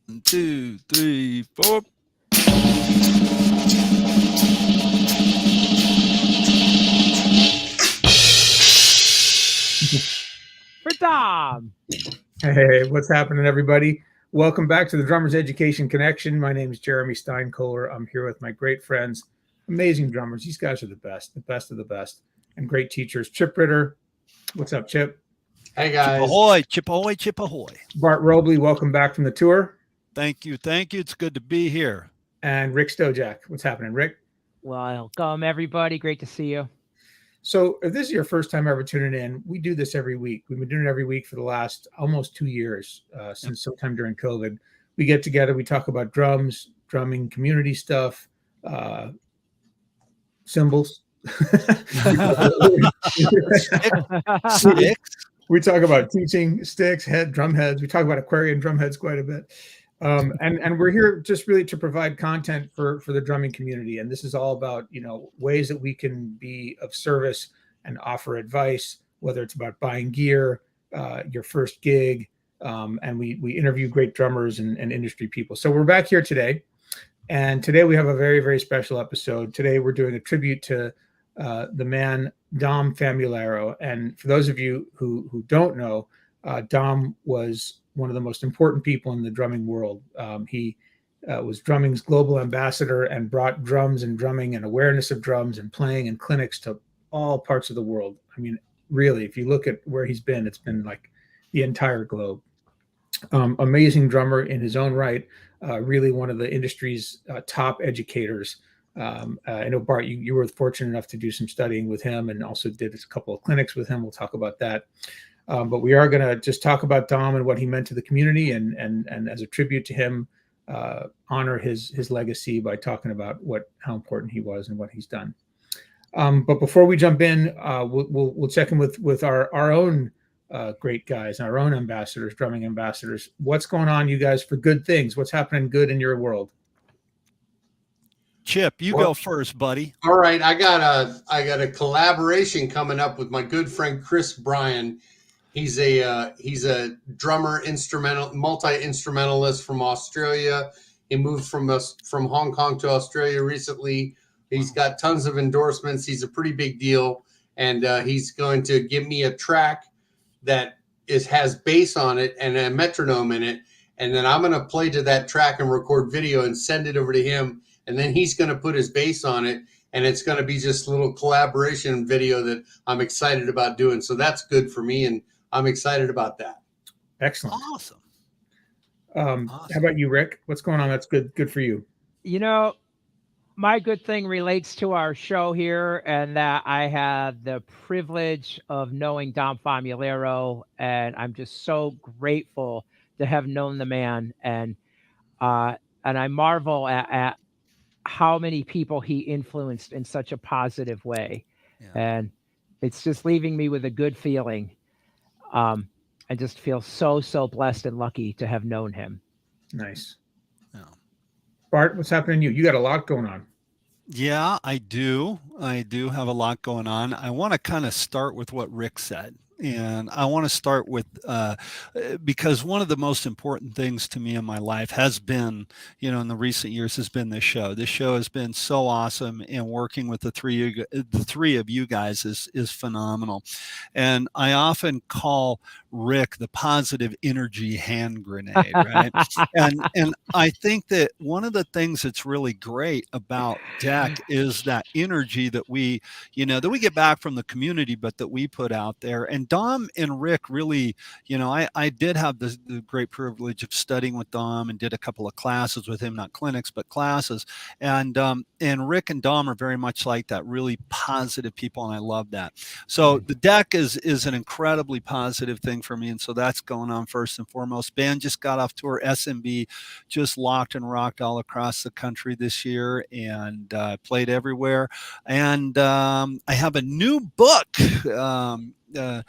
One, two, three, four. For Dom. Hey, what's happening, everybody? Welcome back to the Drummers Education Connection. My name is Jeremy Steinkohler. I'm here with my great friends, amazing drummers. These guys are the best of the best, and great teachers. Chip Ritter, what's up, Chip? Hey Chip guys. ahoy, chip ahoy, chip ahoy. Bart Robley, welcome back from the tour. Thank you. Thank you. It's good to be here. And Rick Stojak, what's happening, Rick? Welcome, everybody. Great to see you. So, if this is your first time ever tuning in, we do this every week. We've been doing it every week for the last almost 2 years, since sometime during COVID. We get together, we talk about drums, drumming, community stuff, cymbals. Sticks. We talk about teaching, sticks, drum heads. We talk about Aquarian drum heads quite a bit. And we're here just really to provide content for the drumming community. And this is all about, ways that we can be of service and offer advice, whether it's about buying gear, your first gig, and we interview great drummers and industry people. So we're back here today. And today we have a very, very special episode. Today we're doing a tribute to the man, Dom Famularo. And for those of you who don't know, Dom was one of the most important people in the drumming world. He was drumming's global ambassador and brought drums and drumming and awareness of drums and playing and clinics to all parts of the world. I mean, really, if you look at where he's been, it's been like the entire globe. Amazing drummer in his own right, really one of the industry's top educators. I know, Bart, you were fortunate enough to do some studying with him and also did a couple of clinics with him. We'll talk about that. But we are going to just talk about Dom and what he meant to the community, and as a tribute to him, honor his legacy by talking about how important he was and what he's done. But before we jump in, we'll check in with our own great guys, our own ambassadors, drumming ambassadors. What's going on, you guys, for good things? What's happening good in your world? Chip, you go first, buddy. All right, I got a collaboration coming up with my good friend Chris Bryan. He's a drummer, multi-instrumentalist from Australia. He moved from Hong Kong to Australia recently. He's got tons of endorsements. He's a pretty big deal, and he's going to give me a track that has bass on it and a metronome in it, and then I'm going to play to that track and record video and send it over to him, and then he's going to put his bass on it, and it's going to be just a little collaboration video that I'm excited about doing. So that's good for me, and I'm excited about that. Excellent. Awesome. How about you, Rick? What's going on? That's good for you. My good thing relates to our show here, and that I had the privilege of knowing Dom Famularo, and I'm just so grateful to have known the man, and I marvel at how many people he influenced in such a positive way. Yeah. And it's just leaving me with a good feeling. I just feel so blessed and lucky to have known him. Nice. Yeah. Bart, what's happening to you? You got a lot going on. Yeah, I do. I do have a lot going on. I want to kind of start with what Rick said. And I want to start with, because one of the most important things to me in my life has been, in the recent years, has been this show. This show has been so awesome, and working with the three of you guys is phenomenal. And I often call Rick the positive energy hand grenade, right? and I think that one of the things that's really great about D.E.C is that energy that we get back from the community, but that we put out there. And Dom and Rick really, I did have the great privilege of studying with Dom and did a couple of classes with him, not clinics, but classes. And Rick and Dom are very much like that, really positive people, and I love that. So the D.E.C is an incredibly positive thing for me, and so that's going on first and foremost. Band just got off tour. SMB just locked and rocked all across the country this year, and played everywhere. And I have a new book, The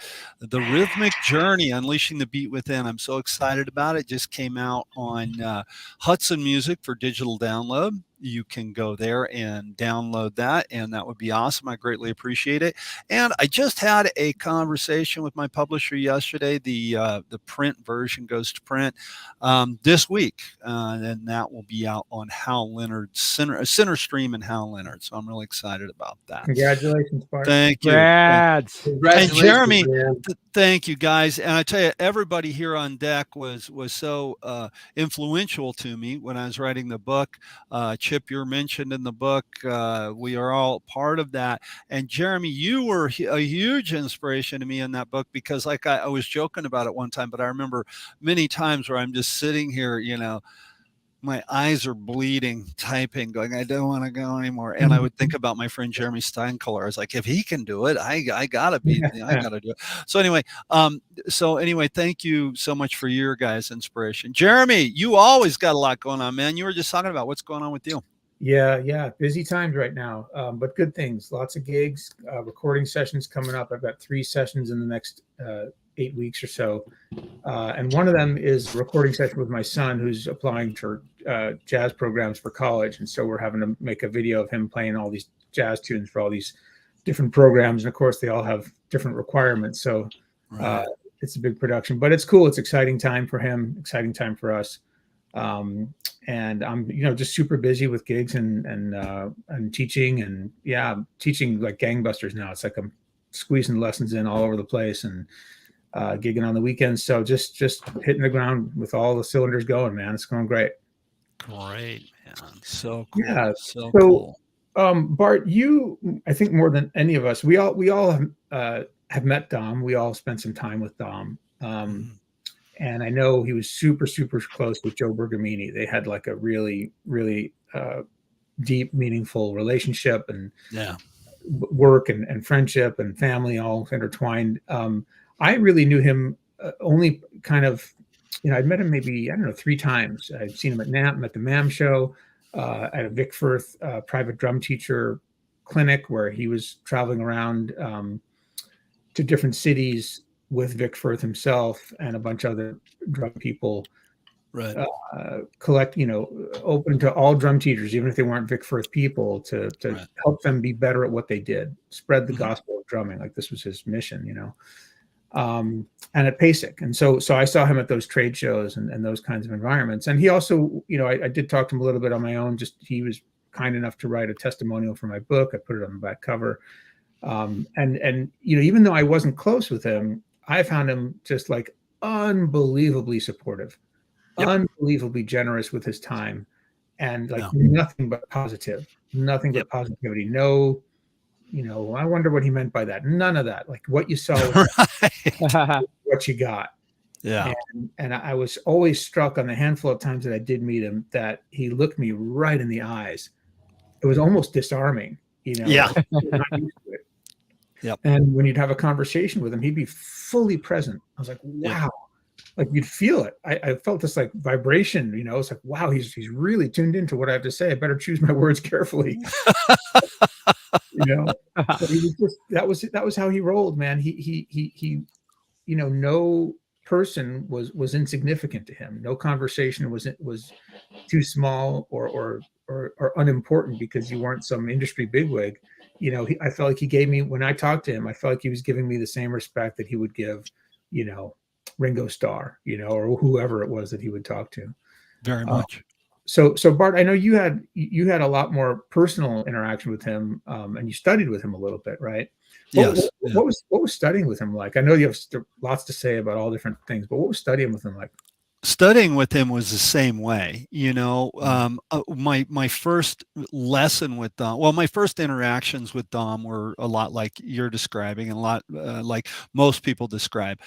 Rhythmic Journey, Unleashing the Beat Within. I'm so excited about it. Just came out on Hudson Music for digital download. you can go there and download that, and that would be awesome. I greatly appreciate it. And I just had a conversation with my publisher yesterday. The print version goes to print this week, and that will be out on Hal Leonard's Center Stream and Hal Leonard. So I'm really excited about that. Congratulations, Bart. Thank you. Congrats. And Congratulations, Jeremy, man. thank you guys. And I tell you, everybody here on deck was so influential to me when I was writing the book. Chip, you're mentioned in the book. We are all part of that. And Jeremy, you were a huge inspiration to me in that book, because like I was joking about it one time, but I remember many times where I'm just sitting here, my eyes are bleeding, typing, going, I don't want to go anymore. And I would think about my friend Jeremy Steinkoller. I was like, if he can do it, I gotta do it. So anyway, thank you so much for your guys' inspiration. Jeremy, you always got a lot going on, man. You were just talking about what's going on with you. Yeah. Busy times right now, but good things. Lots of gigs, recording sessions coming up. I've got 3 sessions in the next 8 weeks or so. And one of them is a recording session with my son, who's applying for jazz programs for college. And so we're having to make a video of him playing all these jazz tunes for all these different programs. And of course, they all have different requirements. So it's a big production, but it's cool. It's exciting time for him, exciting time for us. And I'm, just super busy with gigs and teaching, and teaching like gangbusters now. It's like I'm squeezing lessons in all over the place, and gigging on the weekends. So just hitting the ground with all the cylinders going, man. It's going great. Great, man. So cool. Yeah. So cool. Bart, you, I think more than any of us, we all have met Dom. We all spent some time with Dom. And I know he was super, super close with Joe Bergamini. They had like a really, really deep, meaningful relationship, and work and friendship and family all intertwined. I really knew him only kind of, I'd met him maybe, 3 times. I'd seen him at NAMP, at the MAM show, at a Vic Firth private drum teacher clinic, where he was traveling around to different cities with Vic Firth himself and a bunch of other drum people. Right. Open to all drum teachers, even if they weren't Vic Firth people, to help them be better at what they did, spread the gospel of drumming. Like, this was his mission, and at PASIC. And so I saw him at those trade shows and those kinds of environments. And he also, I did talk to him a little bit on my own. He was kind enough to write a testimonial for my book. I put it on the back cover. And even though I wasn't close with him, I found him just like unbelievably supportive, unbelievably generous with his time, and like nothing but positive, nothing but positivity. No, I wonder what he meant by that. None of that. Like, what you saw was what you got. Yeah. And I was always struck on the handful of times that I did meet him, that he looked me right in the eyes. It was almost disarming, Yeah. Like, not used to it. Yep. And when you'd have a conversation with him, he'd be fully present. I was like, wow. Like, you'd feel it. I felt this like vibration, it's like, wow, he's really tuned into what I have to say. I better choose my words carefully. But he was just, that was how he rolled, man. He no person was insignificant to him. No conversation was too small or unimportant because you weren't some industry bigwig. I felt like he gave me, when I talked to him, I felt like he was giving me the same respect that he would give, Ringo Starr, or whoever it was that he would talk to. Very much. So Bart, I know you had a lot more personal interaction with him, and you studied with him a little bit, right? Yes. What was studying with him like? I know you have lots to say about all different things, but what was studying with him like? Studying with him was the same way, my first lesson with Dom, my first interactions with Dom were a lot like you're describing, and a lot like most people describe.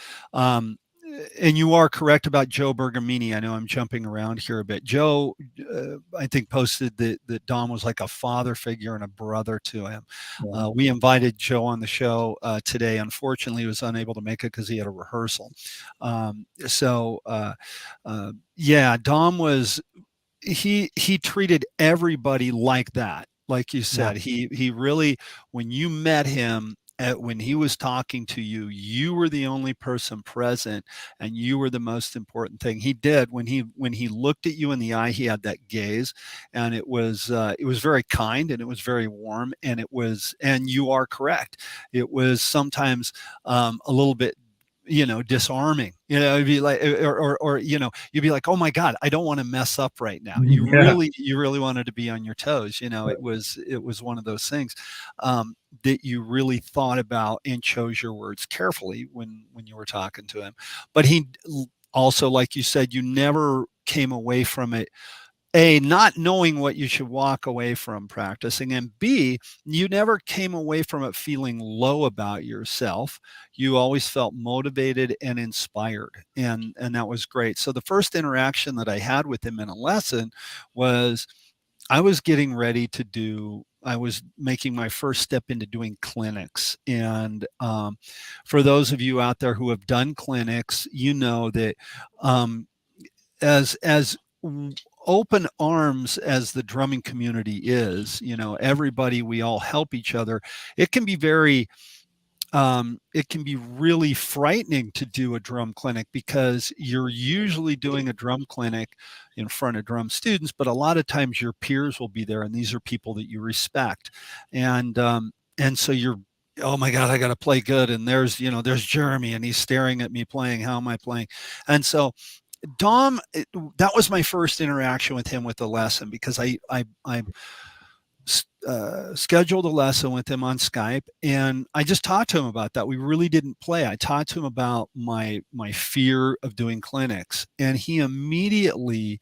And you are correct about Joe Bergamini. I know I'm jumping around here a bit. Joe, I think, posted that Dom was like a father figure and a brother to him. Yeah. We invited Joe on the show today. Unfortunately, he was unable to make it because he had a rehearsal. Dom was, he treated everybody like that. Like you said, he really, when you met him, when he was talking to you, you were the only person present, and you were the most important thing. He did when he looked at you in the eye. He had that gaze, and it was very kind, and it was very warm, and and you are correct. It was sometimes a little bit, disarming. It'd be like, or you'd be like, oh my God, I don't want to mess up right now. You really wanted to be on your toes. It was one of those things that you really thought about and chose your words carefully when you were talking to him. But he also, like you said, you never came away from it, A, not knowing what you should walk away from practicing, and B, you never came away from it feeling low about yourself. You always felt motivated and inspired, and that was great. So the first interaction that I had with him in a lesson was, I was getting ready I was making my first step into doing clinics. And for those of you out there who have done clinics, you know that as open arms as the drumming community is, everybody, we all help each other. It can be really frightening to do a drum clinic, because you're usually doing a drum clinic in front of drum students, but a lot of times your peers will be there, and these are people that you respect. And so you're, oh my God, I got to play good. And there's Jeremy, and he's staring at me playing. How am I playing? And so Dom, that was my first interaction with him with the lesson, because I scheduled a lesson with him on Skype, and I just talked to him about that. We really didn't play. I talked to him about my fear of doing clinics, and he immediately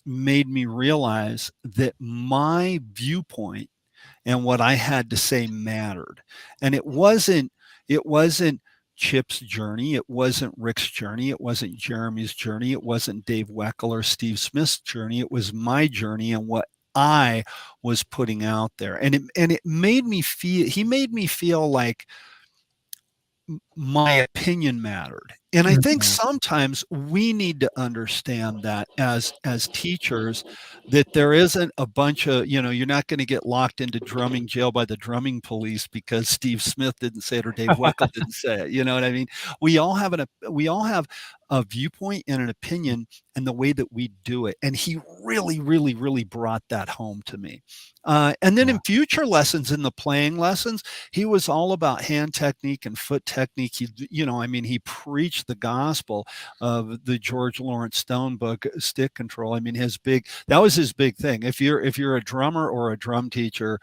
made me realize that my viewpoint and what I had to say mattered. And it wasn't Chip's journey. It wasn't Rick's journey. It wasn't Jeremy's journey. It wasn't Dave Weckl or Steve Smith's journey. It was my journey and what I was putting out there. And it made me feel, he made me feel like my opinion mattered. And I think sometimes we need to understand that as teachers, that there isn't a bunch of, you're not going to get locked into drumming jail by the drumming police because Steve Smith didn't say it or Dave Weckl didn't say it. You know what I mean? We all have a viewpoint and an opinion, and the way that we do it. And he really, really, really brought that home to me. And then in future lessons, in the playing lessons, he was all about hand technique and foot technique. He preached the gospel of the George Lawrence Stone book, Stick Control. I mean, that was his big thing. If you're a drummer or a drum teacher,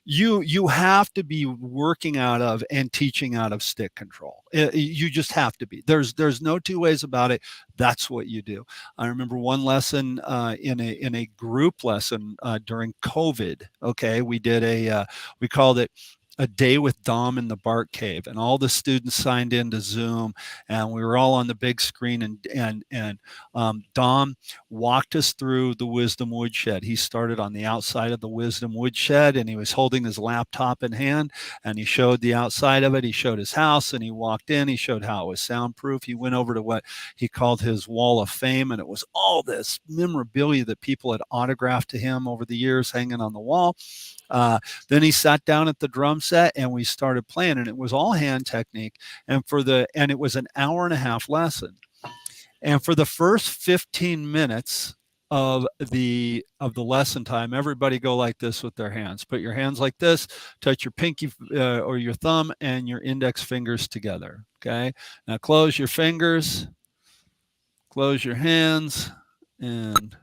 you have to be working out of and teaching out of stick control. You just have to be. There's no two ways about it. That's what you do. I remember one lesson in a group lesson during COVID. Okay, we did we called it a day with Dom in the Bark Cave, and all the students signed into Zoom, and we were all on the big screen, and Dom walked us through the Wisdom Woodshed. He started on the outside of the Wisdom Woodshed, and he was holding his laptop in hand, and he showed the outside of it. He showed his house, and he walked in. He showed how it was soundproof. He went over to what he called his wall of fame, and it was all this memorabilia that people had autographed to him over the years hanging on the wall. Then he sat down at the drum set, and we started playing, and it was all hand technique. And it was an hour and a half lesson. And for the first 15 minutes of the lesson time, everybody go like this with their hands. Put your hands like this, touch your pinky or your thumb and your index fingers together. Okay. Now close your fingers, close your hands, and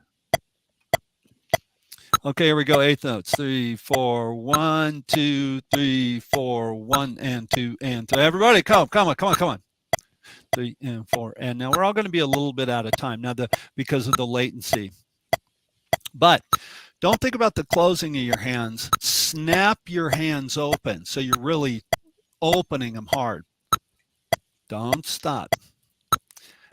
okay, here we go. Eighth notes. 3, 4, 1, 2, 3, 4, 1, and 2, and 3. Everybody, come on. 3 and 4. And now we're all going to be a little bit out of time now because of the latency. But don't think about the closing of your hands. Snap your hands open so you're really opening them hard. Don't stop.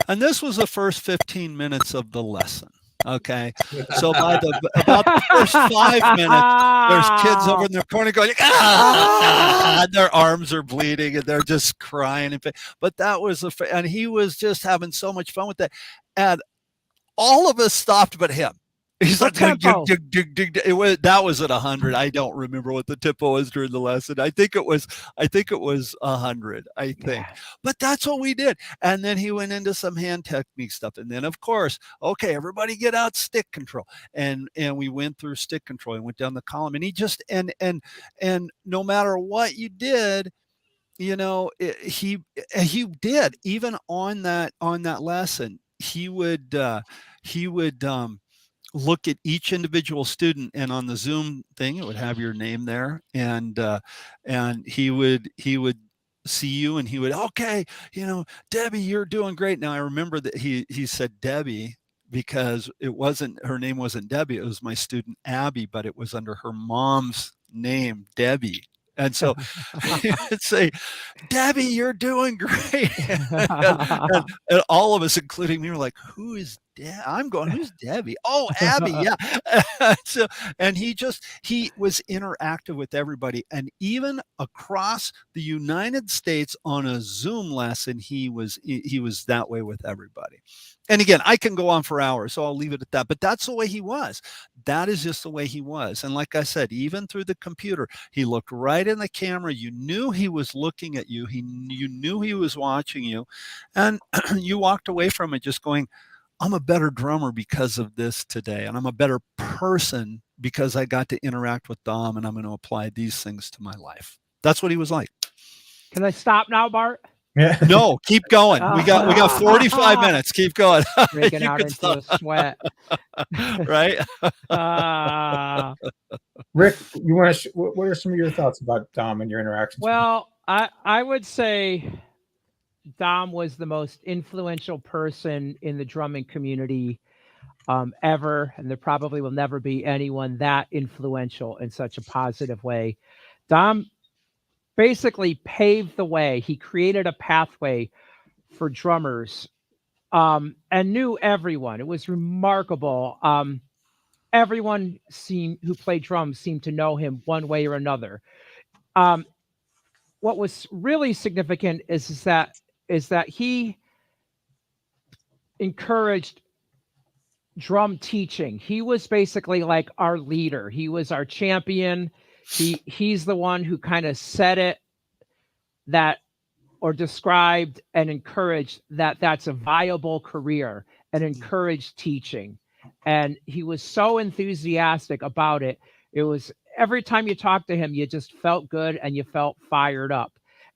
And this was the first 15 minutes of the lesson. Okay, so about the first 5 minutes, there's kids over in the corner going, and their arms are bleeding, and they're just crying. But that was and he was just having so much fun with that, and all of us stopped but him. He's What like, "Dig, dig, tempo? dig, dig, dig, dig." That was at 100. I don't remember what the tempo was during the lesson. I think it was 100, I think. Yeah. But that's what we did. And then he went into some hand technique stuff. And then of course, okay, everybody get out stick control. And we went through stick control and went down the column. And he just and no matter what you did, you know, he did even on that lesson. He would look at each individual student, and on the Zoom thing, it would have your name there, and he would see you, and he would, okay, you know, Debbie, you're doing great. Now I remember that he said Debbie because it wasn't her name wasn't Debbie, it was my student Abby, but it was under her mom's name, Debbie. And so he would say, Debbie, you're doing great. And all of us, including me, were like, who is Deb? I'm going, who's Debbie? Oh, Abby, yeah. So, and he was interactive with everybody. And even across the United States on a Zoom lesson, he was that way with everybody. And again, I can go on for hours, so I'll leave it at that. But that's the way he was. That is just the way he was. And like I said, even through the computer, he looked right in the camera. You knew he was looking at you. You knew he was watching you. And you walked away from it just going, I'm a better drummer because of this today. And I'm a better person because I got to interact with Dom, and I'm going to apply these things to my life. That's what he was like. Can I stop now, Bart? Yeah. No, keep going. We got 45 minutes. Keep going. Breaking You out can into a sweat. right? Rick, you want to? What are some of your thoughts about Dom and your interactions? Well, I would say Dom was the most influential person in the drumming community ever, and there probably will never be anyone that influential in such a positive way. Dom basically paved the way. He created a pathway for drummers, and knew everyone. It was remarkable. Everyone who played drums seemed to know him one way or another. What was really significant is that he encouraged drum teaching. He was basically like our leader. He was our champion. He's the one who kind of said it, that, or described and encouraged that that's a viable career, and encouraged teaching. And he was so enthusiastic about it. It was every time you talked to him, you just felt good and you felt fired up.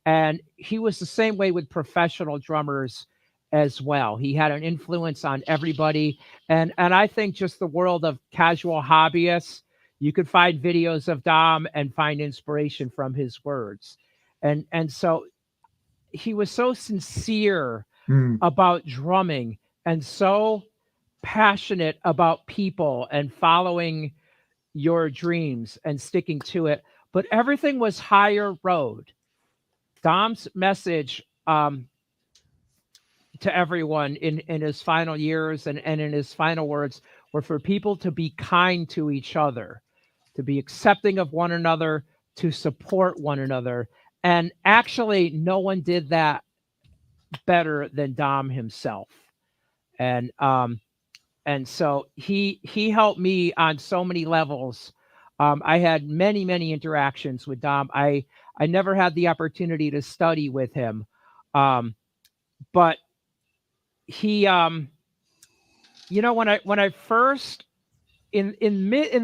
And he was the same way with professional drummers as well. He had an influence on everybody. And I think just the world of casual hobbyists, you could find videos of Dom and find inspiration from his words. And so he was so sincere about drumming, and so passionate about people and following your dreams and sticking to it. But everything was higher road. Dom's message to everyone in his final years and in his final words were for people to be kind to each other, to be accepting of one another, to support one another. And actually, no one did that better than Dom himself. And so he helped me on so many levels. I had many interactions with Dom. I never had the opportunity to study with him, but he, you know, when I first in the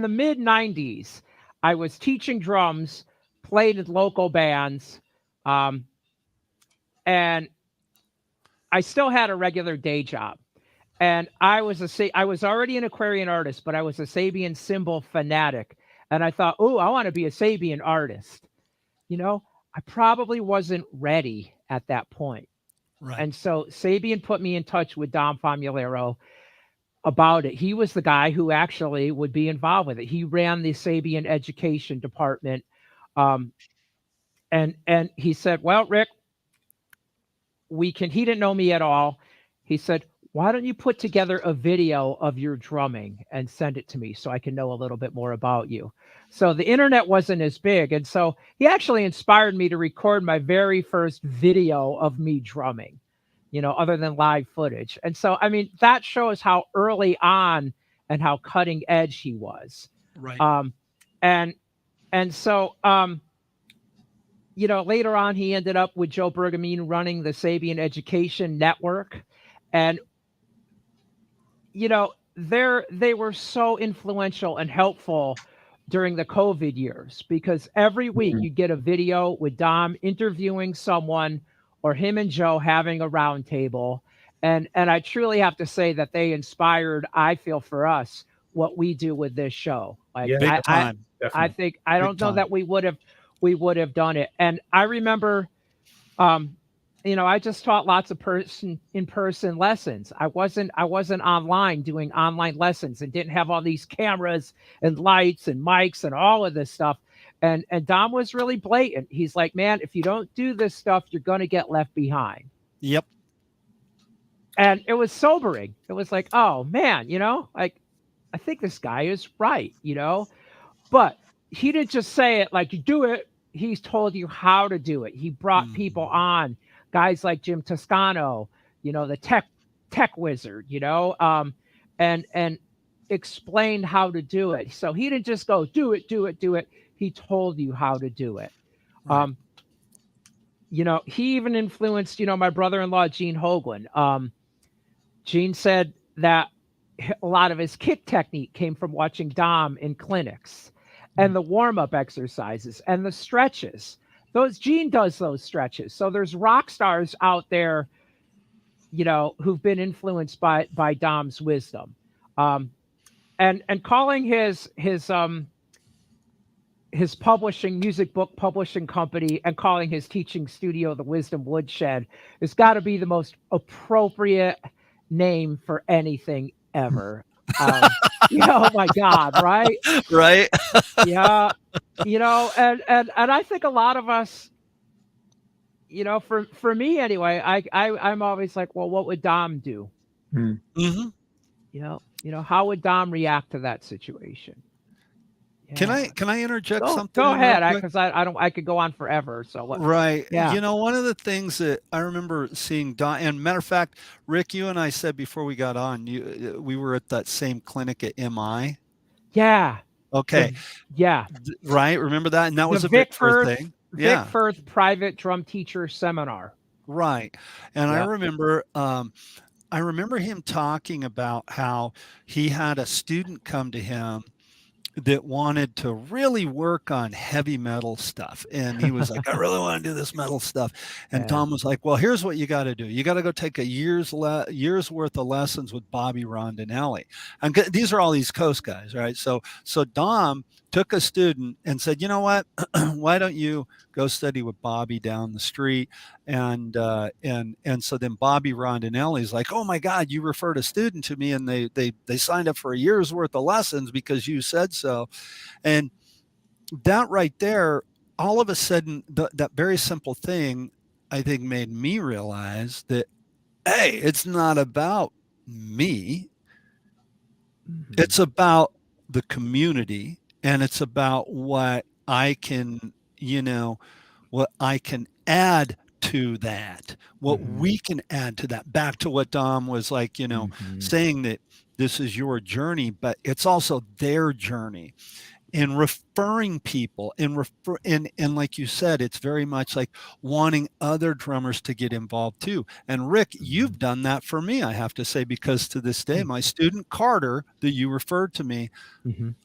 mid '90s, I was teaching drums, played in local bands, and I still had a regular day job. And I was already an Aquarian artist, but I was a Sabian cymbal fanatic. And I thought, oh, I want to be a Sabian artist. You know, I probably wasn't ready at that point. Right. And so Sabian put me in touch with Dom Famularo about it. He was the guy who actually would be involved with it. He ran the Sabian education department. And he said, well, Rick, he didn't know me at all. He said, why don't you put together a video of your drumming and send it to me so I can know a little bit more about you? So the internet wasn't as big. And so he actually inspired me to record my very first video of me drumming, you know, other than live footage. And so, I mean, that shows how early on and how cutting edge he was. Right. Um, and so later on he ended up with Joe Bergamini running the Sabian Education Network, and they were so influential and helpful during the COVID years, because every week you get a video with Dom interviewing someone or him and Joe having a roundtable. And I truly have to say that they inspired, I feel, for us, what we do with this show. Like, Yeah, Big I time. I think, I Big don't know time. that we would have done it. And I remember, I just taught lots of in-person lessons. I wasn't online doing online lessons, and didn't have all these cameras and lights and mics and all of this stuff. And Dom was really blatant. He's like, man, if you don't do this stuff, you're going to get left behind. Yep. And it was sobering. It was like, oh man, like, I think this guy is right, but he didn't just say it like, you do it. He's told you how to do it. He brought people on, guys like Jim Toscano, the tech wizard, and explained how to do it. So he didn't just go, do it. He told you how to do it. Right. He even influenced, my brother-in-law, Gene Hoagland. Gene said that a lot of his kick technique came from watching Dom in clinics, and the warm-up exercises and the stretches. Gene does those stretches. So there's rock stars out there, who've been influenced by Dom's wisdom. And calling his music book publishing company, and calling his teaching studio the Wisdom Woodshed, has got to be the most appropriate name for anything ever. Oh my God, right? Right. Yeah. And I think a lot of us, for me anyway, I'm always like, well, what would Dom do? Mm-hmm. How would Dom react to that situation? Yeah. Can I interject something? Go in real ahead, quick? because I could go on forever. So what? Right. Yeah. One of the things that I remember seeing Don, and matter of fact, Rick, you and I said before we got on, we were at that same clinic at MI. Yeah. Okay. Yeah. Right. Remember that? And that was The a Vic Vic Firth Firth thing. Vic Firth private drum teacher seminar. Right. And Yeah. I remember him talking about how he had a student come to him that wanted to really work on heavy metal stuff. And he was like, I really want to do this metal stuff. And Yeah. Tom was like, well, here's what you got to do. You got to go take a year's worth of lessons with Bobby Rondinelli. And these are all these Coast guys, right? So Dom took a student and said, you know what, why don't you go study with Bobby down the street? And so then Bobby Rondinelli is like, oh my God, you referred a student to me, and they signed up for a year's worth of lessons because you said so. And that right there, all of a sudden, that very simple thing, I think, made me realize that, hey, it's not about me. It's about the community, and it's about what I can, what I can add to that, what we can add to that. Back to what Dom was like, saying that this is your journey, but it's also their journey. And referring people and like you said, it's very much like wanting other drummers to get involved too. And Rick, you've done that for me, I have to say, because to this day, my student Carter that you referred to me,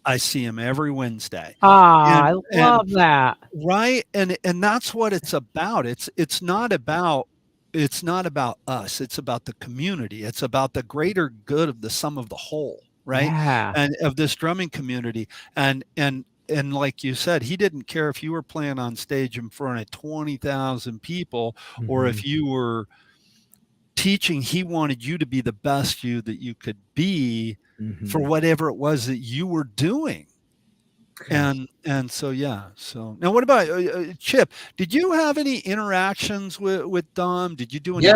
I see him every Wednesday. I love that. Right. And that's what it's about. It's not about us. It's about the community. It's about the greater good of the sum of the whole. Right. Yeah. And of this drumming community. And like you said, he didn't care if you were playing on stage in front of 20,000 people or if you were teaching. He wanted you to be the best you that you could be for whatever it was that you were doing. And so, yeah. So now what about Chip? Did you have any interactions with Dom? Did you do any?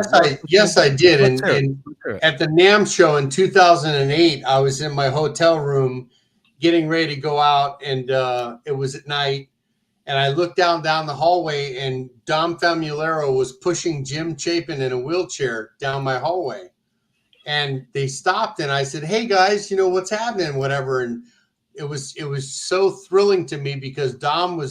Yes, I did. And at the NAMM show in 2008, I was in my hotel room getting ready to go out, and it was at night. And I looked down the hallway, and Dom Famularo was pushing Jim Chapin in a wheelchair down my hallway. and they stopped, and I said, "Hey guys, what's happening, whatever." And it was so thrilling to me because Dom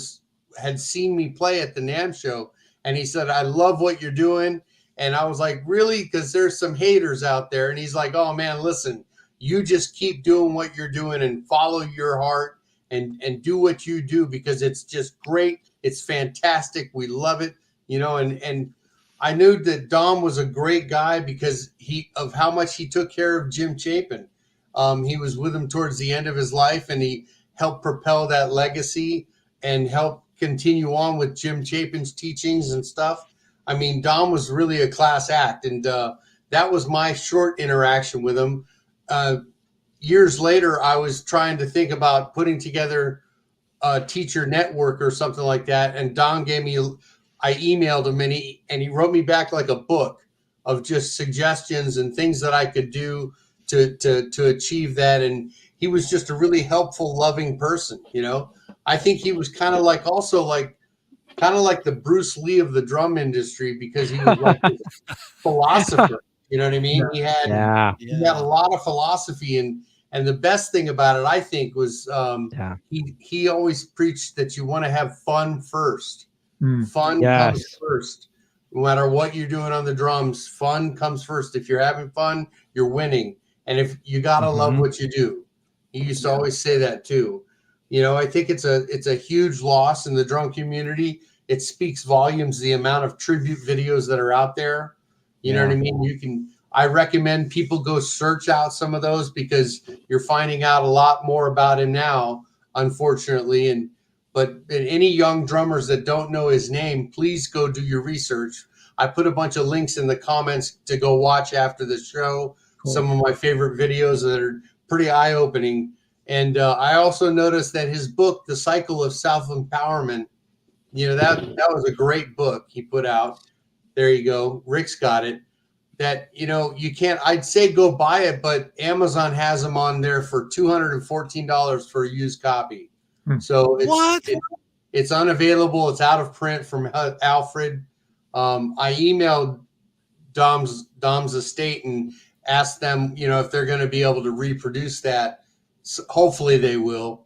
had seen me play at the NAMM show, and he said, "I love what you're doing." And I was like, "Really?" Because there's some haters out there. And he's like, "Oh man, listen, you just keep doing what you're doing and follow your heart and do what you do, because it's just great. It's fantastic. We love it." And I knew that Dom was a great guy because of how much he took care of Jim Chapin. He was with him towards the end of his life, and he helped propel that legacy and help continue on with Jim Chapin's teachings and stuff. I mean, Dom was really a class act, and that was my short interaction with him. Years later, I was trying to think about putting together a teacher network or something like that, and Dom I emailed him, and he wrote me back like a book of just suggestions and things that I could do to achieve that. And he was just a really helpful, loving person. I think he was kind of like the Bruce Lee of the drum industry, because he was like this philosopher. You know what I mean? He had a lot of philosophy, and the best thing about it, I think, was he always preached that you want to have fun first. Fun comes first. No matter what you're doing on the drums, fun comes first. If you're having fun, you're winning. And if you gotta love what you do. He used to always say that too. I think it's a huge loss in the drum community. It speaks volumes, the amount of tribute videos that are out there. You know what I mean? I recommend people go search out some of those, because you're finding out a lot more about him now, unfortunately. But any young drummers that don't know his name, please go do your research. I put a bunch of links in the comments to go watch after the show. Cool. Some of my favorite videos that are pretty eye-opening. And I also noticed that his book, The Cycle of Self-Empowerment, that was a great book he put out. There you go. Rick's got it. That, you can't, I'd say go buy it, but Amazon has them on there for $214 for a used copy. So it's unavailable. It's out of print from Alfred. I emailed Dom's estate and asked them, if they're going to be able to reproduce that. So hopefully they will,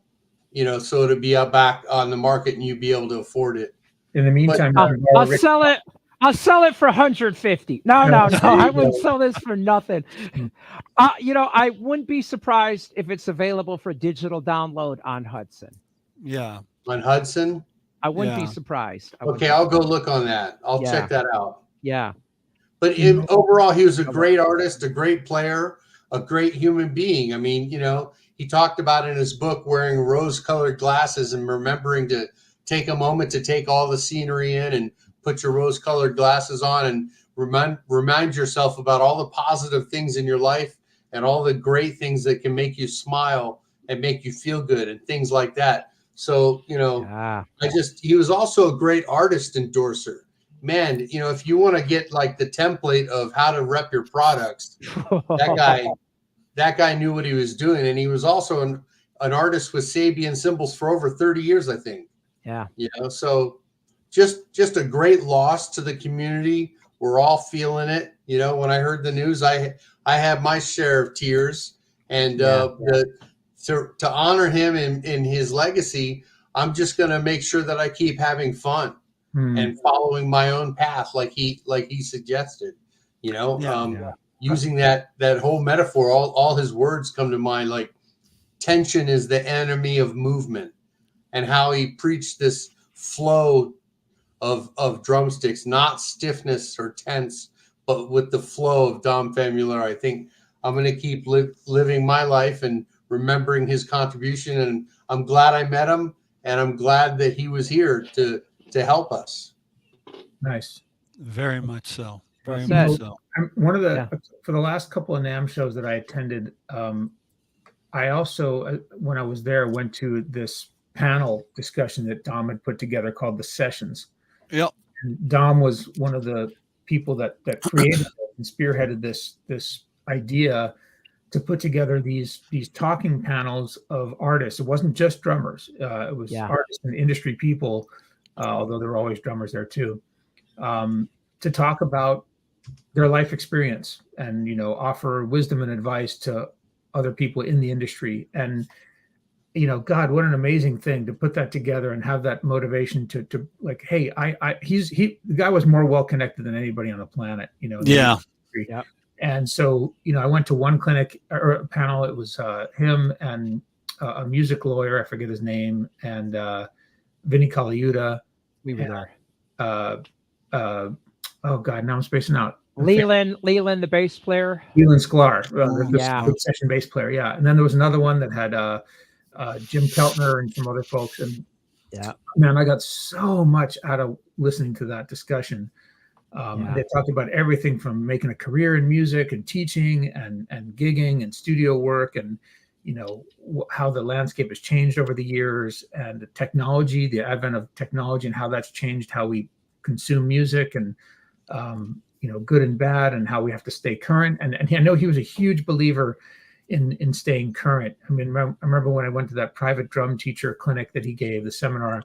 so it'll be back on the market and you'll be able to afford it. In the meantime, I'll sell it. I'll sell it for $150. No. I wouldn't sell this for nothing. I wouldn't be surprised if it's available for digital download on Hudson. Yeah. On Hudson? I wouldn't be surprised. I'll go look on that. I'll check that out. Yeah. But overall, he was a great artist, a great player, a great human being. I mean, he talked about in his book wearing rose-colored glasses and remembering to take a moment to take all the scenery in and put your rose-colored glasses on and remind yourself about all the positive things in your life and all the great things that can make you smile and make you feel good and things like that. So, he was also a great artist endorser. Man, if you want to get like the template of how to rep your products, that guy knew what he was doing. And he was also an artist with Sabian cymbals for over 30 years, I think. Yeah. So just a great loss to the community. We're all feeling it. When I heard the news, I had my share of tears, and to honor him in his legacy, I'm just going to make sure that I keep having fun and following my own path, like he suggested, using that whole metaphor. All his words come to mind, like tension is the enemy of movement, and how he preached this flow of drumsticks, not stiffness or tense, but with the flow of Dom Famularo. I think I'm going to keep living my life and remembering his contribution. And I'm glad I met him, and I'm glad that he was here to help us. Nice. Very much so. Very Well much so. One of the for the last couple of NAMM shows that I attended, I also, when I was there, went to this panel discussion that Dom had put together called The Sessions. Yep. And Dom was one of the people that created and spearheaded this idea to put together these talking panels of artists. It wasn't just drummers. It was artists and industry people, although there were always drummers there too, to talk about their life experience and, you know, offer wisdom and advice to other people in the industry. And, you know, God, what an amazing thing to put that together and have that motivation to like, hey, the guy was more well connected than anybody on the planet, you know. Yeah. Yep. And so, you know, I went to one clinic or a panel. It was him and a music lawyer, I forget his name, and Vinny Colaiuta. We were there. Oh God, now I'm spacing out. Leland, the bass player. Leland Sklar, the Yeah. session bass player. Yeah. And then there was another one that had Jim Keltner and some other folks. And Yeah. man, I got so much out of listening to that discussion. Yeah. They talked about everything from making a career in music and teaching and gigging and studio work, and, you know, how the landscape has changed over the years, and the technology, the advent of technology, and how that's changed how we consume music, and you know, good and bad, and how we have to stay current. And I know he was a huge believer in staying current. I mean, I remember when I went to that private drum teacher clinic that he gave, the seminar,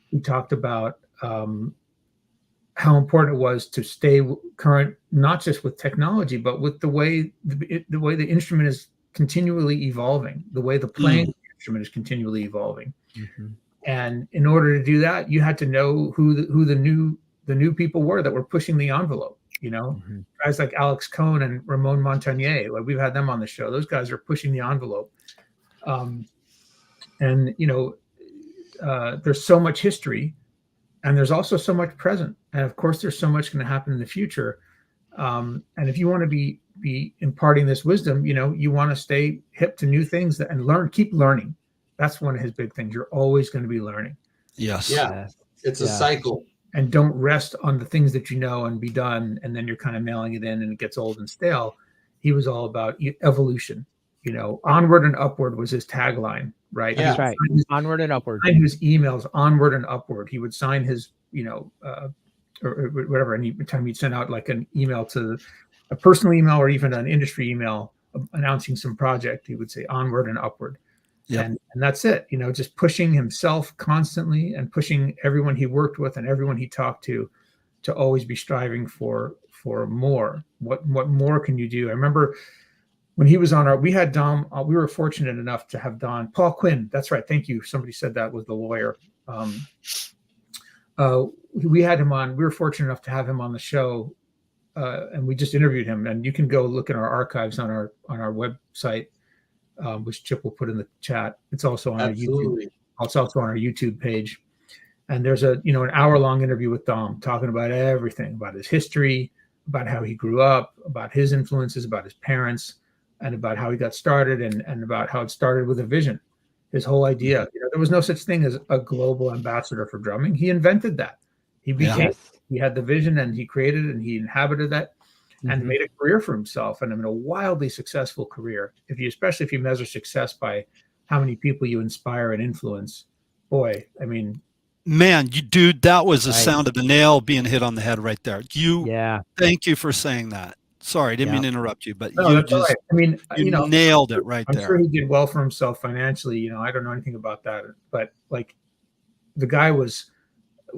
he talked about how important it was to stay current, not just with technology, but with the way the instrument is continually evolving, the way the playing of the instrument is continually evolving. Mm-hmm. And in order to do that, you had to know who the new people were that were pushing the envelope. You know, guys like Alex Cohn and Ramon Montagnier, like we've had them on the show. Those guys are pushing the envelope. And, you know, there's so much history, and there's also so much present. And of course, there's so much going to happen in the future. And if you want to be imparting this wisdom, you know, you want to stay hip to new things and keep learning. That's one of his big things. You're always going to be learning. Yes. Yeah. It's a cycle. And don't rest on the things that you know and be done, and then you're kind of mailing it in and it gets old and stale. He was all about evolution. You know, onward and upward was his tagline, right? That's right. Onward and upward. Sign his emails onward and upward. He would sign his, you know, or whatever. Any time he'd send out like an email to a personal email or even an industry email announcing some project, he would say onward and upward. Yep. And that's it, you know, just pushing himself constantly and pushing everyone he worked with and everyone he talked to always be striving for more. What more can you do? I remember when he was on we had Dom, we were fortunate enough to have Paul Quinn. That's right. Thank you. Somebody said that was the lawyer. We had him on, we were fortunate enough to have him on the show. And we just interviewed him, and you can go look in our archives on our website. Which Chip will put in the chat. It's also on our YouTube. It's also on our YouTube page. And there's an hour-long interview with Dom talking about everything, about his history, about how he grew up, about his influences, about his parents, and about how he got started, and about how it started with a vision. His whole idea. You know, there was no such thing as a global ambassador for drumming. He invented that. He had the vision, and he created it, and he inhabited that. And made a career for himself, and a wildly successful career. Especially if you measure success by how many people you inspire and influence, boy, I mean, man, dude, that was the sound of the nail being hit on the head right there. Thank you for saying that. Sorry, I didn't mean to interrupt you, but you just, right. I mean, you nailed it right there. I'm sure he did well for himself financially. You know, I don't know anything about that, but like, the guy was,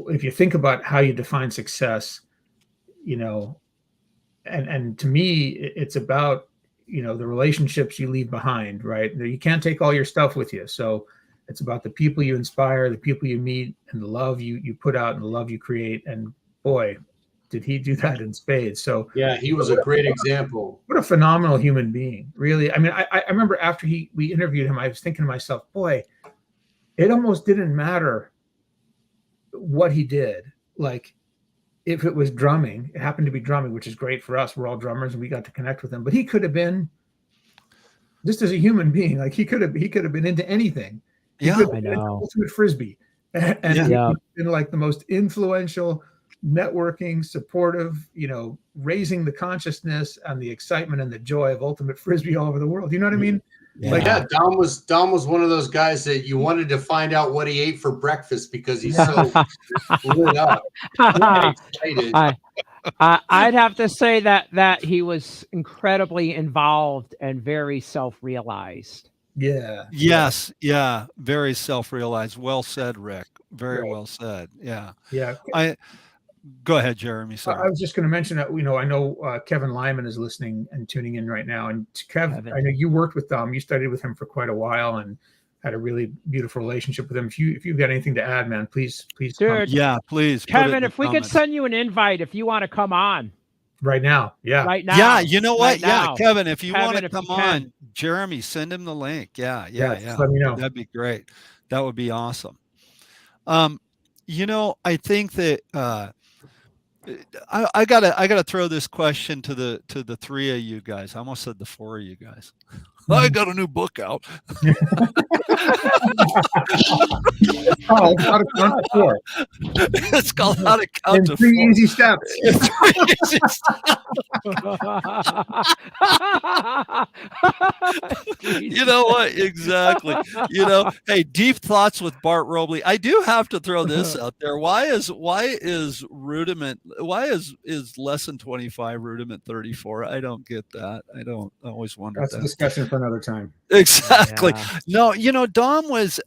if you think about how you define success, you know. And to me, it's about, you know, the relationships you leave behind, right? You can't take all your stuff with you. So it's about the people you inspire, the people you meet, and the love you put out, and the love you create. And boy, did he do that in spades. So yeah, he was a great example. What a phenomenal human being, really. I mean, I remember after we interviewed him, I was thinking to myself, boy, it almost didn't matter what he did. Like, if it was drumming, it happened to be drumming, which is great for us. We're all drummers, and we got to connect with him. But he could have been, just as a human being, like he could have been into anything. I know. Ultimate frisbee, and he'd been like the most influential, networking, supportive, you know, raising the consciousness and the excitement and the joy of ultimate frisbee all over the world. You know what I mean? Dom was one of those guys that you wanted to find out what he ate for breakfast because he's so lit up, excited. I'd have to say that he was incredibly involved and very self-realized. Yeah. Yes. Yeah. Very self-realized. Well said, Rick. Very well said. Yeah. Yeah. Go ahead, Jeremy. I Sorry. was just going to mention that, I know Kevin Lyman is listening and tuning in right now. And Kev, Kevin. I know you worked with Dom. You studied with him for quite a while and had a really beautiful relationship with him. If you've got anything to add, man, please come Dude, Yeah, please put it in Kevin, the if we could comments. send you an invite, if you want to come on right now. Yeah. right now. Yeah, you know what? Right Yeah, now. Kevin, if you want Kevin, to if you come can. on, Jeremy, send him the link. Yeah, Just let me know. That'd be great. That would be awesome. I think that I gotta throw this question to the three of you guys. I almost said the four of you guys. I got a new book out. Oh, how to count to four. It's called How to Count In to 3 Four. easy steps. It's 3 easy steps. You know what? Exactly. Hey, deep thoughts with Bart Robley. I do have to throw this out there. Why is lesson 25 rudiment 34? I don't get that. I always wondered That's a that. discussion for another time. Exactly. Yeah. No, Dom was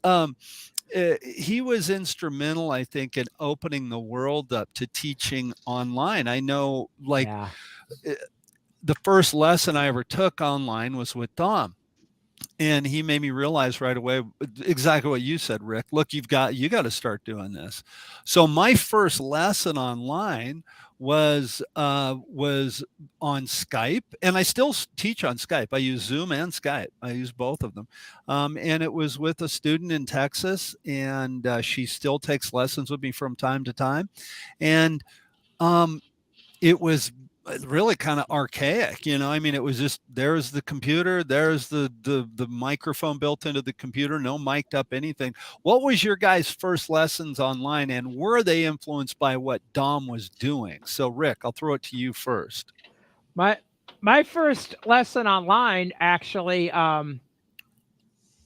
he was instrumental, I think, in opening the world up to teaching online. I know, like, Yeah. the first lesson I ever took online was with Dom. And he made me realize right away exactly what you said, Rick. Look, you got to start doing this. So my first lesson online was on Skype, and I still teach on Skype. I use Zoom and Skype. I use both of them. And it was with a student in Texas, and she still takes lessons with me from time to time. And it was really kind of archaic, I mean, it was just, there's the computer, there's the microphone built into the computer, no mic'd up anything. What was your guys' first lessons online, and were they influenced by what Dom was doing? So Rick, I'll throw it to you first. My first lesson online actually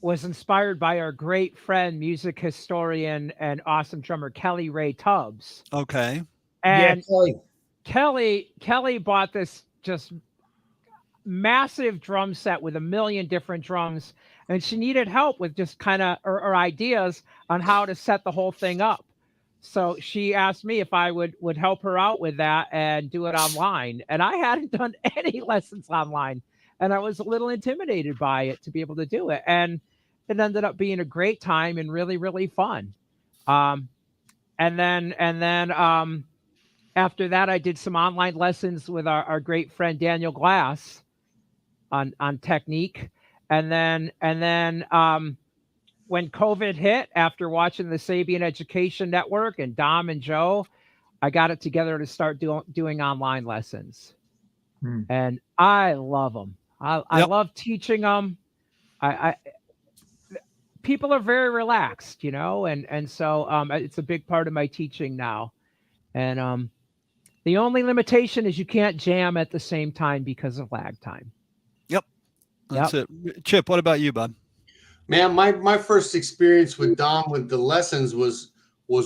was inspired by our great friend, music historian and awesome drummer Kelly Ray Tubbs. Okay. And yeah, Kelly bought this just massive drum set with 1 million different drums, and she needed help with just kind of or ideas on how to set the whole thing up. So she asked me if I would help her out with that and do it online. And I hadn't done any lessons online, and I was a little intimidated by it to be able to do it. And it ended up being a great time and really, really fun. And then after that, I did some online lessons with our great friend Daniel Glass on technique. And then when COVID hit, after watching the Sabian Education Network and Dom and Joe, I got it together to start doing online lessons. And I love them. I love teaching them. People are very relaxed, and so it's a big part of my teaching now. And the only limitation is you can't jam at the same time because of lag time. Yep. That's it. Chip, what about you, bud? Man, my first experience with Dom with the lessons was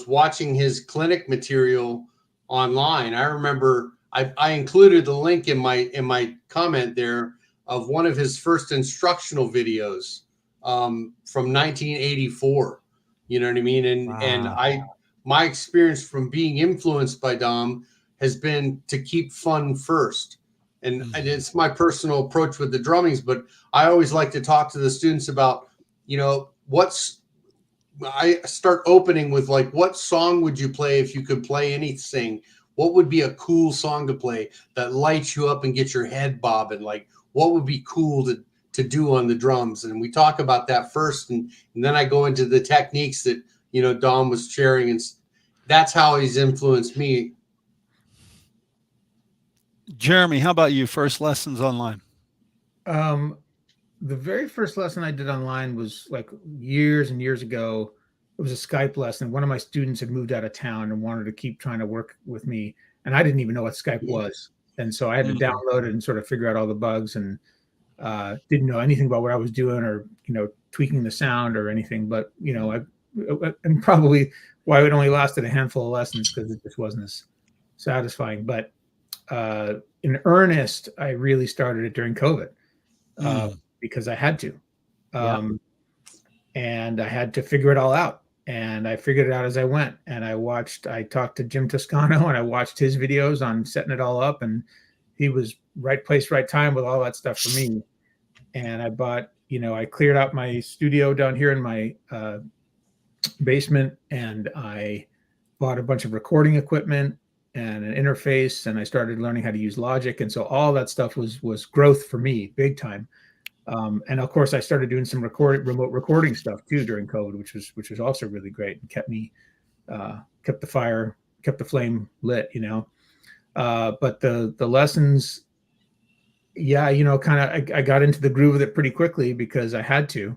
watching his clinic material online. I remember I included the link in my comment there of one of his first instructional videos from 1984. You know what I mean? And my experience from being influenced by Dom has been to keep fun first. And it's my personal approach with the drummings, but I always like to talk to the students about, I start opening with, like, what song would you play if you could play anything? What would be a cool song to play that lights you up and gets your head bobbing? Like, what would be cool to do on the drums? And we talk about that first. And then I go into the techniques that, Dom was sharing. And that's how he's influenced me. Jeremy, how about you? First lessons online? The very first lesson I did online was like years and years ago. It was a Skype lesson. One of my students had moved out of town and wanted to keep trying to work with me. And I didn't even know what Skype was. And so I had to download it and sort of figure out all the bugs, and didn't know anything about what I was doing or, tweaking the sound or anything. But, and probably why it only lasted a handful of lessons, because it just wasn't as satisfying. But in earnest, I really started it during COVID. Because I had to, and I had to figure it all out. and I figured it out as I went. And I talked to Jim Toscano, and I watched his videos on setting it all up, and he was right place, right time with all that stuff for me. And I bought, I cleared out my studio down here in my basement, and I bought a bunch of recording equipment and an interface, and I started learning how to use Logic. And so all that stuff was growth for me, big time. And of course, I started doing some remote recording stuff too during COVID, which was also really great and kept the flame lit, But the lessons, yeah, I got into the groove of it pretty quickly because I had to.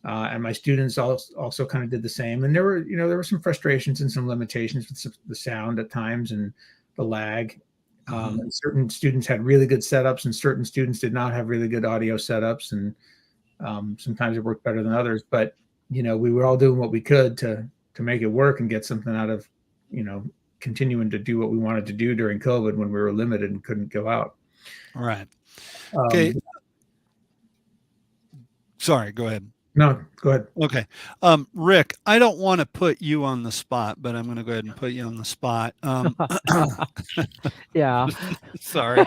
And my students also kind of did the same. And there were some frustrations and some limitations with the sound at times and the lag. And certain students had really good setups, and certain students did not have really good audio setups. And sometimes it worked better than others. But we were all doing what we could to make it work and get something out of continuing to do what we wanted to do during COVID when we were limited and couldn't go out. All right. Okay. Sorry, go ahead. No, go ahead. Okay. Rick, I don't want to put you on the spot, but I'm going to go ahead and put you on the spot. Yeah. Sorry.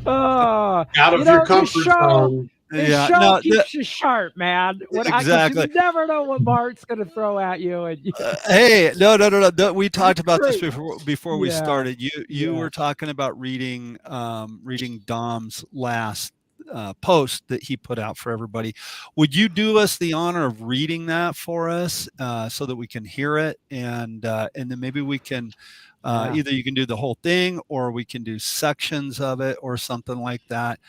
Out of your comfort zone. This show keeps you sharp, man. Exactly. You never know what Mark's going to throw at you. And hey, no. We talked about this before we started. You were talking about reading Dom's last post that he put out for everybody. Would you do us the honor of reading that for us so that we can hear it, and then maybe we can either you can do the whole thing or we can do sections of it or something like that.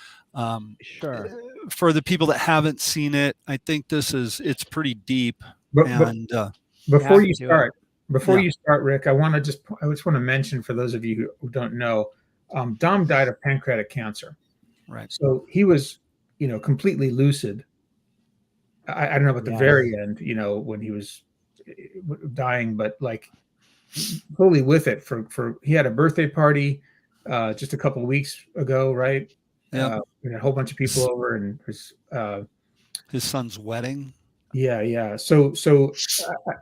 Sure. For the people that haven't seen it, I think it's pretty deep. Before you start, Rick, I just want to mention for those of you who don't know, Dom died of pancreatic cancer. Right. So he was, completely lucid. I don't know about the very end, when he was dying, but like totally with it he had a birthday party just a couple of weeks ago, right? Yeah. We had a whole bunch of people over, and his son's wedding. Yeah. So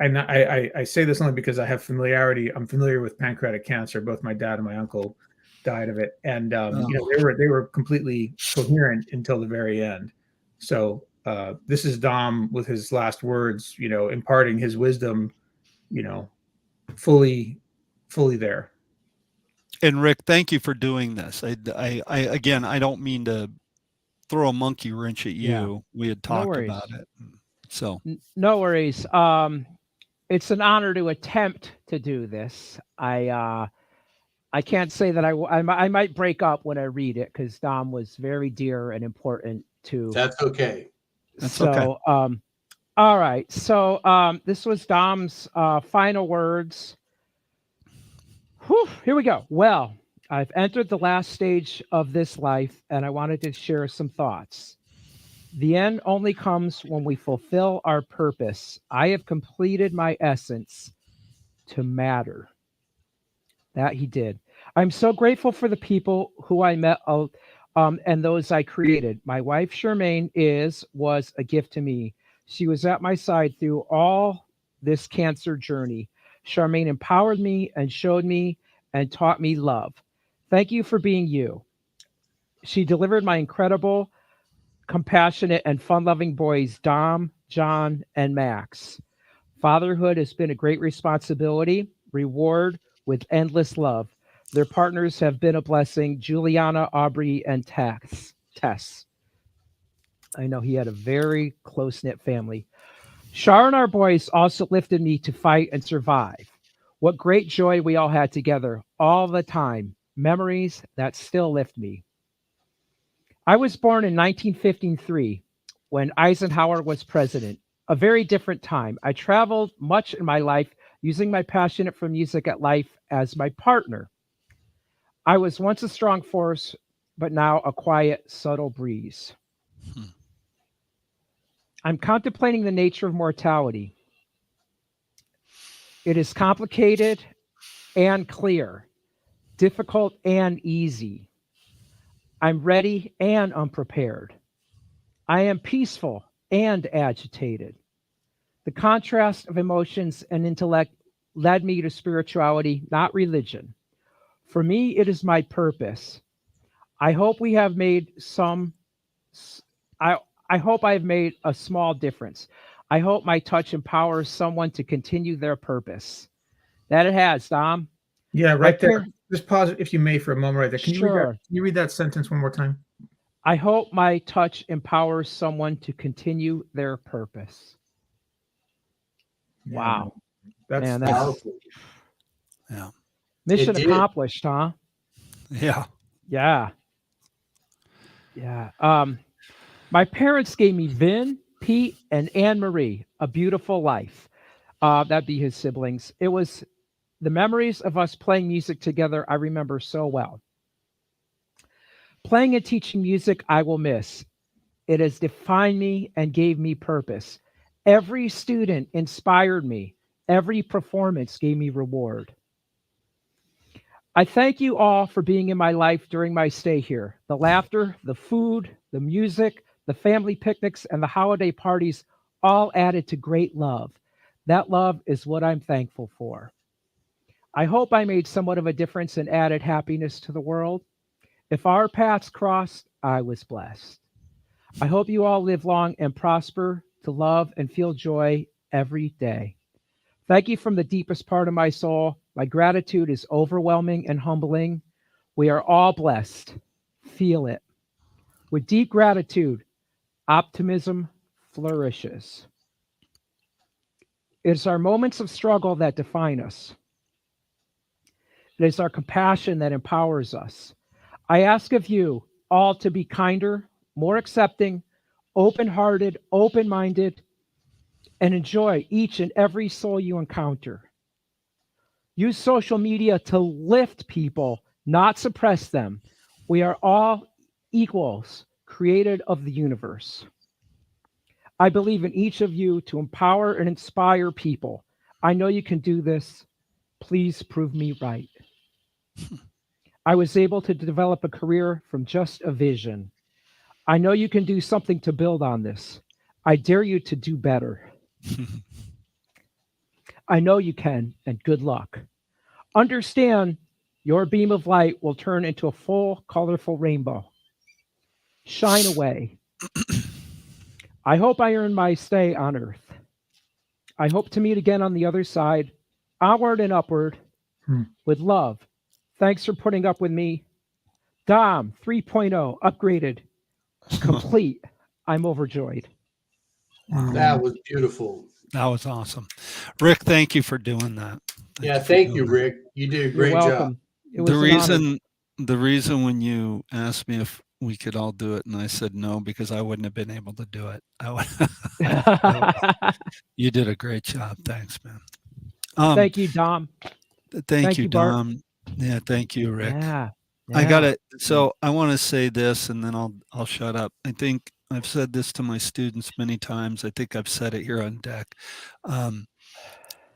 I say this only because I have familiarity. I'm familiar with pancreatic cancer. Both my dad and my uncle died of it, and they were completely coherent until the very end. So this is Dom with his last words, imparting his wisdom, fully there. And Rick, thank you for doing this. I again, I don't mean to throw a monkey wrench at you. Yeah. We had talked about it. So no worries. It's an honor to attempt to do this. I can't say that I might break up when I read it because Dom was very dear and important to. That's okay. Okay. All right. So this was Dom's final words. Whew, here we go. Well, I've entered the last stage of this life, and I wanted to share some thoughts. The end only comes when we fulfill our purpose. I have completed my essence to matter. That he did. I'm so grateful for the people who I met and those I created. My wife, Charmaine, was a gift to me. She was at my side through all this cancer journey. Charmaine empowered me and showed me and taught me love. Thank you for being you. She delivered my incredible, compassionate, and fun-loving boys, Dom, John, and Max. Fatherhood has been a great responsibility, reward with endless love. Their partners have been a blessing, Juliana, Aubrey, and Tess. I know he had a very close-knit family. Shar and our boys also lifted me to fight and survive. What great joy we all had together all the time. Memories that still lift me. I was born in 1953 when Eisenhower was president. A very different time. I traveled much in my life using my passion for music at life as my partner. I was once a strong force, but now a quiet, subtle breeze. I'm contemplating the nature of mortality. It is complicated and clear, difficult and easy. I'm ready and unprepared. I am peaceful and agitated. The contrast of emotions and intellect led me to spirituality, not religion. For me, it is my purpose. I hope we have made some s- I I hope I have made a small difference. I hope my touch empowers someone to continue their purpose. That it has, Dom. Yeah, My right there. par- Just pause if you may for a moment right there. Can you read that? sure. Can you read that sentence one more time? I hope my touch empowers someone to continue their purpose. Yeah, man. Wow. Man, That's that's Powerful. Yeah. mission It did. accomplished, huh? Yeah. Yeah. Yeah. My parents gave me Vin, Pete, and Anne Marie a beautiful life. That'd be his siblings. It was the memories of us playing music together I remember so well. Playing and teaching music I will miss. It has defined me and gave me purpose. Every student inspired me. Every performance gave me reward. I thank you all for being in my life during my stay here. The laughter, the food, the music, the family picnics, and the holiday parties all added to great love. That love is what I'm thankful for. I hope I made somewhat of a difference and added happiness to the world. If our paths crossed, I was blessed. I hope you all live long and prosper to love and feel joy every day. Thank you from the deepest part of my soul. My gratitude is overwhelming and humbling. We are all blessed. Feel it. With deep gratitude, optimism flourishes. It is our moments of struggle that define us. It is our compassion that empowers us. I ask of you all to be kinder, more accepting, open hearted, open minded, and enjoy each and every soul you encounter. Use social media to lift people, not suppress them. We are all equals, created of the universe. I believe in each of you to empower and inspire people. I know you can do this. Please prove me right. I was able to develop a career from just a vision. I know you can do something to build on this. I dare you to do better. I know you can, and good luck. Understand your beam of light will turn into a full, colorful rainbow. Shine away. I hope I earn my stay on Earth. I hope to meet again on the other side, onward and upward, Hmm. with love. Thanks for putting up with me. Dom 3.0 upgraded, complete. I'm overjoyed. wow. That was beautiful. That was awesome. Rick, thank you for doing that. Yeah, for thank you, doing that. Rick. You did a You're great job. welcome. It The was an honor. reason when you asked me if we could all do it and I said no because I wouldn't have been able to do it. So you did a great job. Thanks, man. Thank you, Dom. Thank Thank you, you, Bart. Dom. Yeah, thank you, Rick. Yeah. I got Yeah. it. So I want to say this and then I'll shut up. I think I've said this to my students many times. I think I've said it here on deck. Um,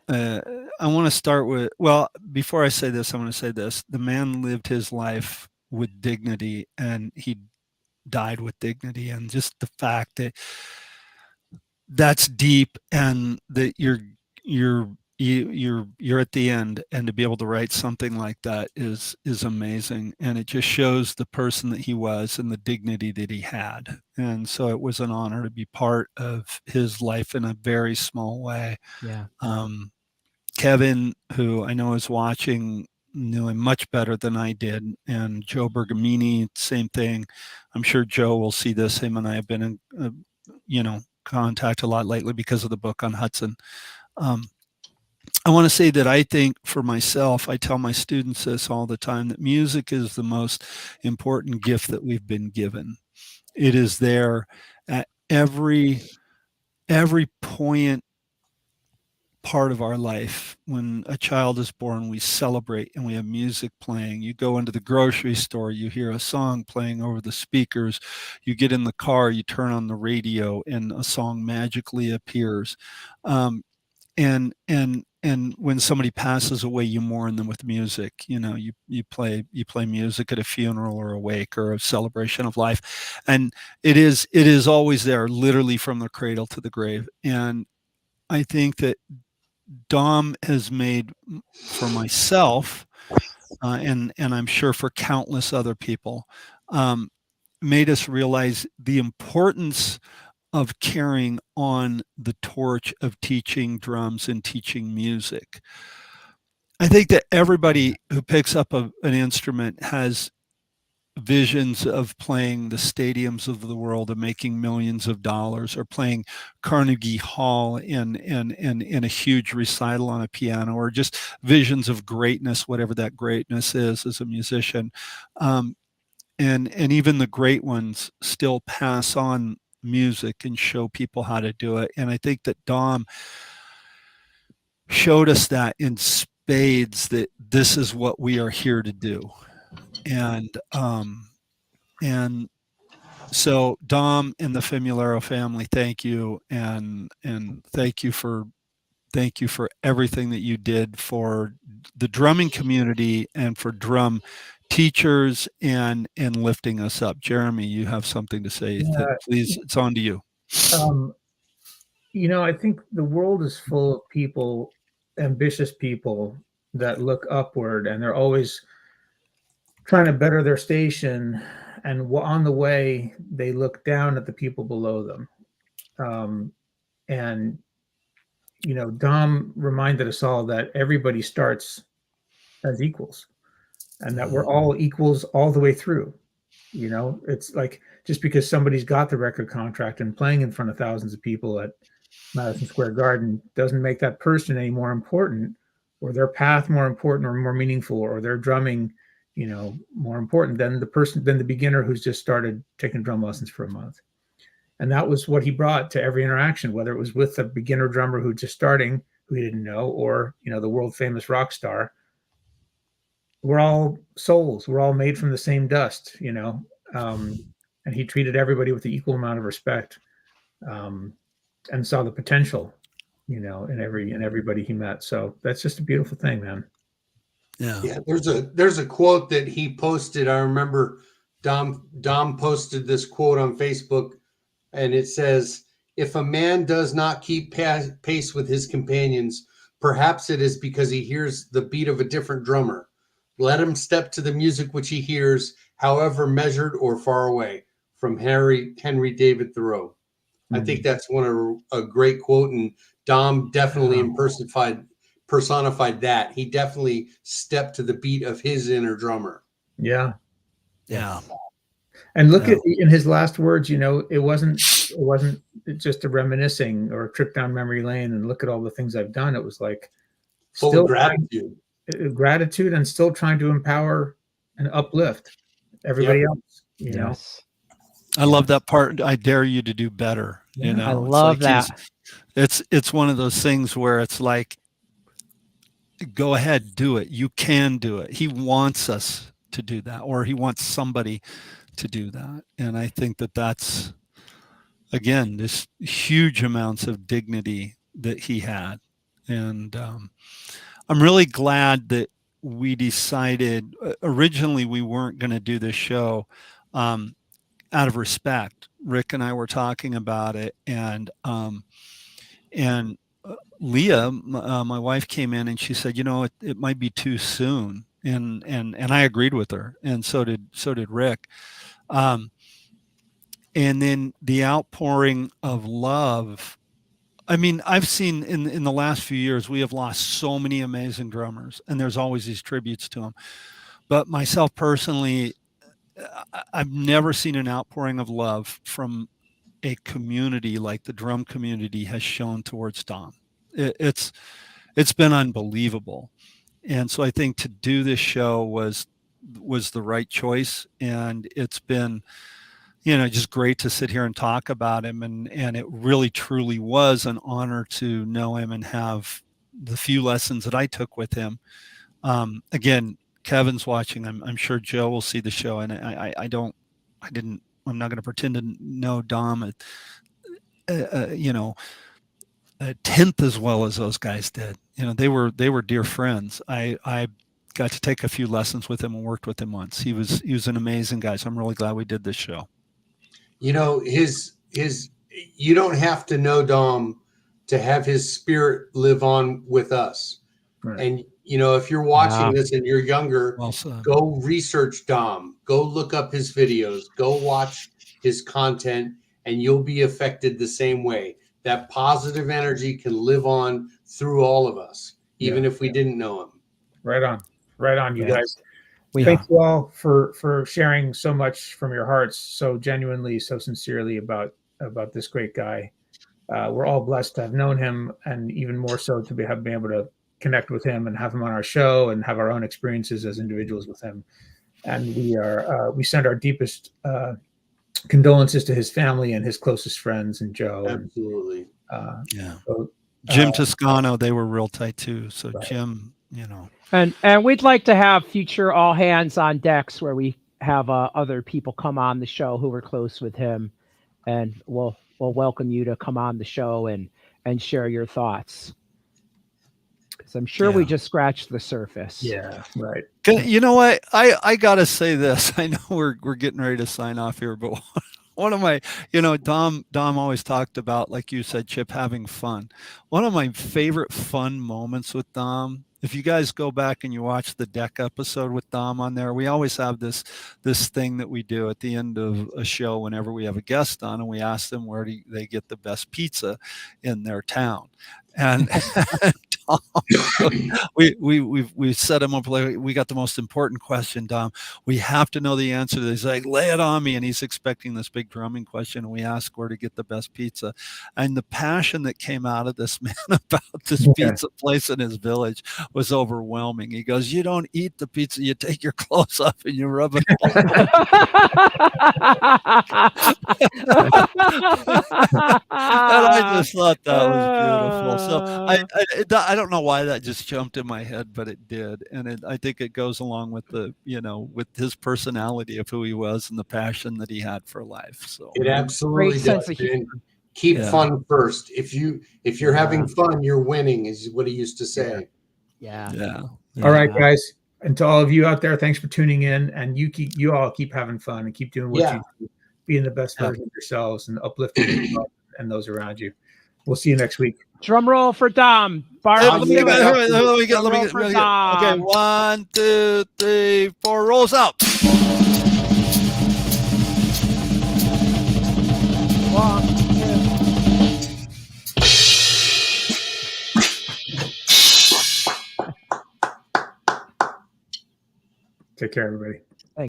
uh, I want to start with, well, before I say this, I want to say this. The man lived his life with dignity and he died with dignity. And just the fact that that's deep and that you're at the end and to be able to write something like that is amazing, and it just shows the person that he was and the dignity that he had. And so it was an honor to be part of his life in a very small way. Yeah. um, Kevin, who I know is watching, knew him much better than I did, and Joe Bergamini, same thing. I'm sure Joe will see this. Him and I have been in contact a lot lately because of the book on Hudson. um, I want to say that I think for myself, I tell my students this all the time, that music is the most important gift that we've been given. It is there at every poignant part of our life. When a child is born, we celebrate and we have music playing. You go into the grocery store, you hear a song playing over the speakers. You get in the car, you turn on the radio, and a song magically appears. Um, and when somebody passes away, you mourn them with music. You play music at a funeral or a wake or a celebration of life, and it is always there, literally from the cradle to the grave. And I think that Dom has made for myself, and I'm sure for countless other people, um, made us realize the importance of carrying on the torch of teaching drums and teaching music. I think that everybody who picks up an instrument has visions of playing the stadiums of the world and making millions of dollars, or playing Carnegie Hall in a huge recital on a piano, or just visions of greatness, whatever that greatness is as a musician. Um, and even the great ones still pass on music and show people how to do it. And I think that Dom showed us that in spades, that this is what we are here to do. And so Dom and the Famularo family, thank you, and thank you for everything that you did for the drumming community and for drum teachers, and lifting us up. Jeremy, you have something to say. Yeah. Please, it's on to you. Um, I think the world is full of people, ambitious people that look upward, and they're always trying to better their station. And on the way, they look down at the people below them. And Dom reminded us all that everybody starts as equals, and that we're all equals all the way through. It's like, just because somebody's got the record contract and playing in front of thousands of people at Madison Square Garden doesn't make that person any more important, or their path more important or more meaningful, or their drumming, more important than the beginner who's just started taking drum lessons for a month. And that was what he brought to every interaction, whether it was with a beginner drummer who just starting, who he didn't know, or the world famous rock star. We're all souls. We're all made from the same dust, and he treated everybody with the equal amount of respect, and saw the potential, in everybody he met. So that's just a beautiful thing, man. Yeah. There's a quote that he posted. I remember Dom posted this quote on Facebook, and it says, "If a man does not keep pace with his companions, perhaps it is because he hears the beat of a different drummer. Let him step to the music which he hears, however measured or far away." From Henry David Thoreau. I think that's a great quote, and Dom definitely personified that. He definitely stepped to the beat of his inner drummer. Yeah. And look at in his last words, it wasn't just a reminiscing or a trip down memory lane and look at all the things I've done. It was like full of gratitude, and still trying to empower and uplift everybody else. Yes. I love that part. I dare you to do better. I love that. It's one of those things where it's like, go ahead, do it. You can do it. He wants us to do that, or he wants somebody to do that. And I think that that's, again, this huge amounts of dignity that he had. And I'm really glad that we decided, originally we weren't going to do this show out of respect. Rick and I were talking about it, and Leah, my wife, came in and she said, it might be too soon. And I agreed with her. And so did Rick. And then the outpouring of love. I mean, I've seen in the last few years, we have lost so many amazing drummers, and there's always these tributes to them. But myself personally, I've never seen an outpouring of love from a community like the drum community has shown towards Dom. It's been unbelievable. And so I think to do this show was the right choice. And it's been, just great to sit here and talk about him. And it really, truly was an honor to know him and have the few lessons that I took with him. Again, Kevin's watching. I'm sure Joe will see the show. And I'm not going to pretend to know Dom a tenth as well as those guys did. They were dear friends. I got to take a few lessons with him and worked with him once. He was an amazing guy. So I'm really glad we did this show. You don't have to know Dom to have his spirit live on with us. Right. And you know, if you're watching Yeah. this and you're younger, Well said. go research Dom, go look up his videos, go watch his content, and you'll be affected the same way. That positive energy can live on through all of us, even if we didn't know him. Right on, you Yes. guys. We Thank you all for sharing so much from your hearts, so genuinely, so sincerely about this great guy. We're all blessed to have known him, and even more so to have been able to connect with him and have him on our show and have our own experiences as individuals with him. And we send our deepest condolences to his family and his closest friends and Joe. Absolutely. Yeah. So, Jim Toscano, they were real tight too. So Right. Jim, you know. And we'd like to have future all hands on decks where we have other people come on the show who were close with him, and we'll welcome you to come on the show and share your thoughts. Because I'm sure we Yeah. just scratched the surface. yeah, right. You know what? I gotta say this. I know we're getting ready to sign off here, but one of my, you know, Dom always talked about, like you said, Chip, having fun. One of my favorite fun moments with Dom, if you guys go back and you watch the deck episode with Dom on there, we always have this thing that we do at the end of a show whenever we have a guest on, and we ask them where do they get the best pizza in their town. And Dom, we set him up like, we got the most important question, Dom. We have to know the answer to this. He's like, lay it on me. And he's expecting this big drumming question. And we ask where to get the best pizza. And the passion that came out of this man about this pizza place in his village was overwhelming. He goes, you don't eat the pizza, you take your clothes off and you rub it on. And I just thought that was beautiful. So I don't know why that just jumped in my head, but it did. And I think it goes along with the, you know, with his personality of who he was and the passion that he had for life. So It absolutely Great sense does. of humor. Man. Keep Yeah. fun first. If you're having fun, you're winning, is what he used to say. Yeah. yeah. All right, guys. And to all of you out there, thanks for tuning in. And you all keep having fun and keep doing what you do, being the best version of yourselves and uplifting yourself and those around you. We'll see you next week. Drum roll for Dom. Let me Drum get. roll for Dom. Okay, 1, 2, 3, 4, rolls out. 1, 2. Take care, everybody.